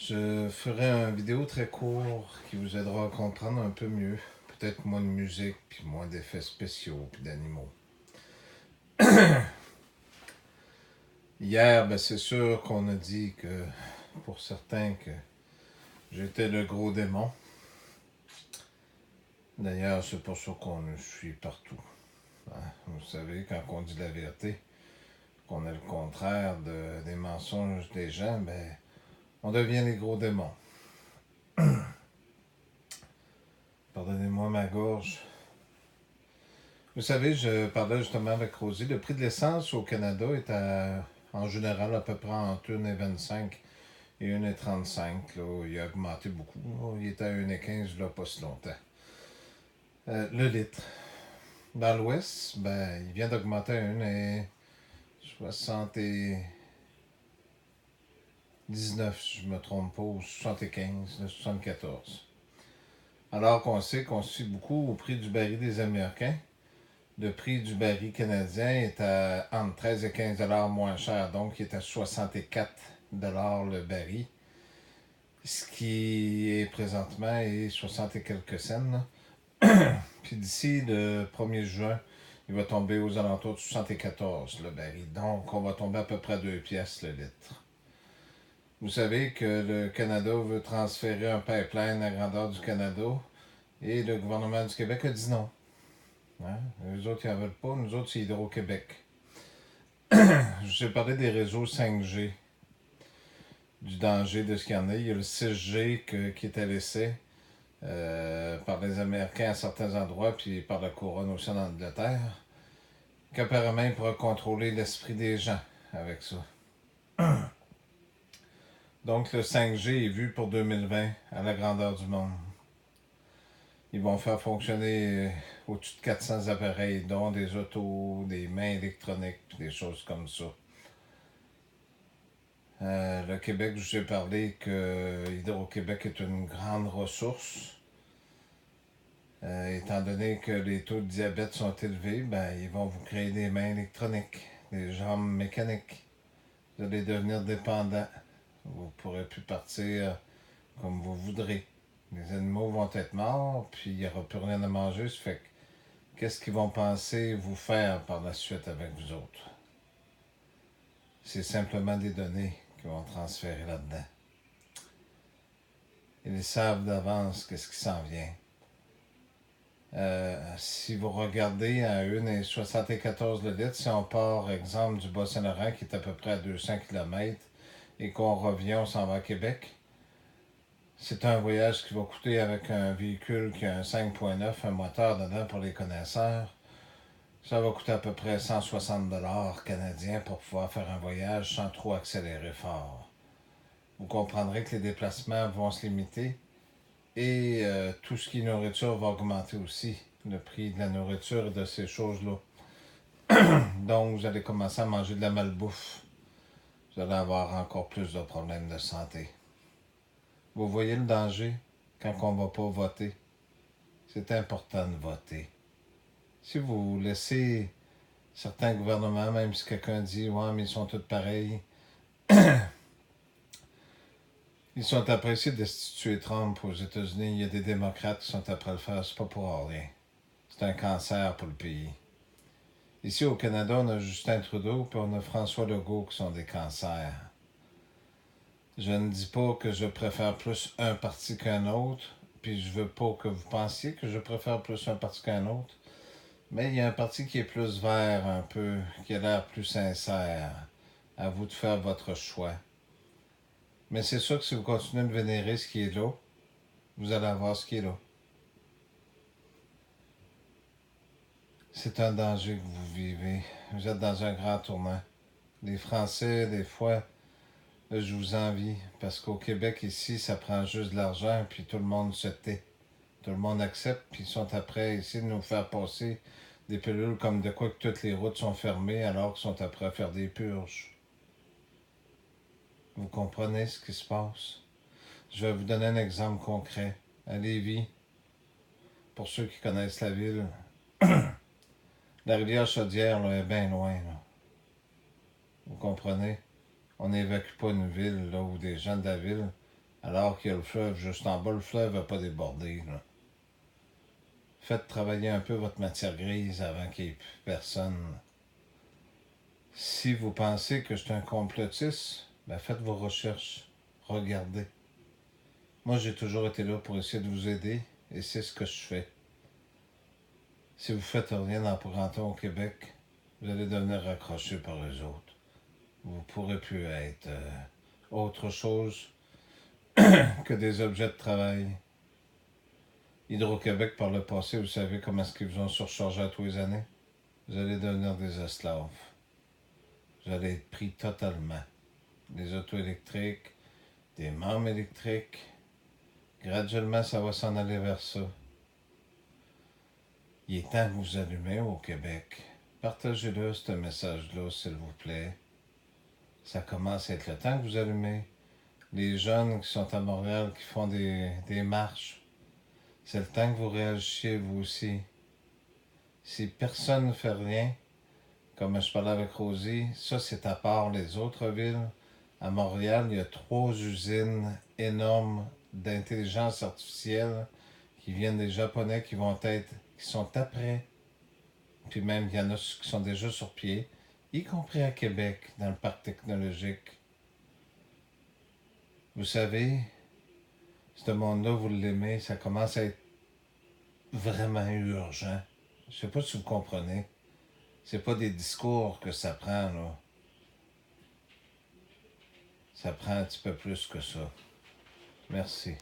Je ferai une vidéo très courte qui vous aidera à comprendre un peu mieux. Peut-être moins de musique, puis moins d'effets spéciaux, puis d'animaux. Hier, c'est sûr qu'on a dit que, pour certains, que j'étais le gros démon. D'ailleurs, c'est pour ça qu'on me suit partout. Hein? Vous savez, quand on dit la vérité, qu'on est le contraire des mensonges des gens, on devient les gros démons. Pardonnez-moi ma gorge. Vous savez, je parlais justement avec Rosie, le prix de l'essence au Canada est en général à peu près entre 1,25 et 1,35. Là. Il a augmenté beaucoup. Là. Il était à 1,15 là, pas si longtemps. Le litre. Dans l'Ouest, il vient d'augmenter à 1,79, si je ne me trompe pas, ou 75, 74. Alors qu'on sait qu'on suit beaucoup au prix du baril des Américains. Le prix du baril canadien est à entre 13 et 15 moins cher, donc il est à 64 le baril, ce qui est présentement est 60 et quelques cents. Puis d'ici le 1er juin, il va tomber aux alentours de 74 le baril, donc on va tomber à peu près à 2 pièces le litre. Vous savez que le Canada veut transférer un pipeline à grandeur du Canada et le gouvernement du Québec a dit non. Hein? Les autres, ils n'en veulent pas. Nous autres, c'est Hydro-Québec. Je vous ai parlé des réseaux 5G, du danger de ce qu'il y en a. Il y a le 6G qui était laissé par les Américains à certains endroits, puis par la couronne aussi en Angleterre, qu'apparemment, il pourra contrôler l'esprit des gens avec ça. Donc, le 5G est vu pour 2020 à la grandeur du monde. Ils vont faire fonctionner au-dessus de 400 appareils, dont des autos, des mains électroniques, puis des choses comme ça. Le Québec, je vous ai parlé que Hydro-Québec est une grande ressource. Étant donné que les taux de diabète sont élevés, ils vont vous créer des mains électroniques, des jambes mécaniques. Vous allez devenir dépendant. Vous ne pourrez plus partir comme vous voudrez. Les animaux vont être morts, puis il n'y aura plus rien à manger. Ça fait que, qu'est-ce qu'ils vont penser vous faire par la suite avec vous autres? C'est simplement des données qu'ils vont transférer là-dedans. Ils savent d'avance qu'est-ce qui s'en vient. Si vous regardez à 1,74 le litre, si on part, exemple, du Bas-Saint-Laurent qui est à peu près à 200 km et qu'on revient, on s'en va à Québec, c'est un voyage qui va coûter avec un véhicule qui a un 5.9, un moteur dedans pour les connaisseurs. Ça va coûter à peu près 160 canadiens pour pouvoir faire un voyage sans trop accélérer fort. Vous comprendrez que les déplacements vont se limiter et tout ce qui est nourriture va augmenter aussi. Le prix de la nourriture et de ces choses-là. Donc, vous allez commencer à manger de la malbouffe. Vous allez avoir encore plus de problèmes de santé. Vous voyez le danger quand on ne va pas voter. C'est important de voter. Si vous laissez certains gouvernements, même si quelqu'un dit « Ouais, mais ils sont tous pareils », ils sont appréciés de destituer Trump aux États-Unis. Il y a des démocrates qui sont après le faire. C'est pas pour rien. C'est un cancer pour le pays. Ici au Canada, on a Justin Trudeau puis on a François Legault qui sont des cancers. Je ne dis pas que je préfère plus un parti qu'un autre, puis je veux pas que vous pensiez que je préfère plus un parti qu'un autre, mais il y a un parti qui est plus vert un peu, qui a l'air plus sincère. À vous de faire votre choix. Mais c'est sûr que si vous continuez de vénérer ce qui est là, vous allez avoir ce qui est là. C'est un danger que vous vivez. Vous êtes dans un grand tournant. Les Français, des fois, là, je vous envie. Parce qu'au Québec, ici, ça prend juste de l'argent, puis tout le monde se tait. Tout le monde accepte, puis ils sont après ici de nous faire passer des pilules comme de quoi que toutes les routes sont fermées, alors qu'ils sont après à faire des purges. Vous comprenez ce qui se passe? Je vais vous donner un exemple concret. À Lévis, pour ceux qui connaissent la ville, la rivière Chaudière là, est bien loin. Là. Vous comprenez? On n'évacue pas une ville là, où des gens de la ville alors qu'il y a le fleuve juste en bas. Le fleuve va pas déborder, là. Faites travailler un peu votre matière grise avant qu'il n'y ait plus personne. Si vous pensez que je suis un complotiste, ben faites vos recherches. Regardez. Moi, j'ai toujours été là pour essayer de vous aider, et c'est ce que je fais. Si vous faites rien dans Printemps au Québec, vous allez devenir raccroché par eux autres. Vous ne pourrez plus être autre chose que des objets de travail. Hydro-Québec, par le passé, vous savez comment est-ce qu'ils vous ont surchargé à tous les années? Vous allez devenir des esclaves. Vous allez être pris totalement. Des autos électriques, des membres électriques. Graduellement, ça va s'en aller vers ça. Il est temps que vous allumez au Québec. Partagez-le, ce message-là, s'il vous plaît. Ça commence à être le temps que vous allumez. Les jeunes qui sont à Montréal, qui font des marches, c'est le temps que vous réagissiez vous aussi. Si personne ne fait rien, comme je parlais avec Rosie, ça c'est à part les autres villes. À Montréal, il y a 3 usines énormes d'intelligence artificielle qui viennent des Japonais qui sont après. Puis même, il y en a qui sont déjà sur pied, y compris à Québec, dans le parc technologique. Vous savez, ce monde-là, vous l'aimez, ça commence à être vraiment urgent. Je sais pas si vous comprenez. C'est pas des discours que ça prend, là. Ça prend un petit peu plus que ça. Merci.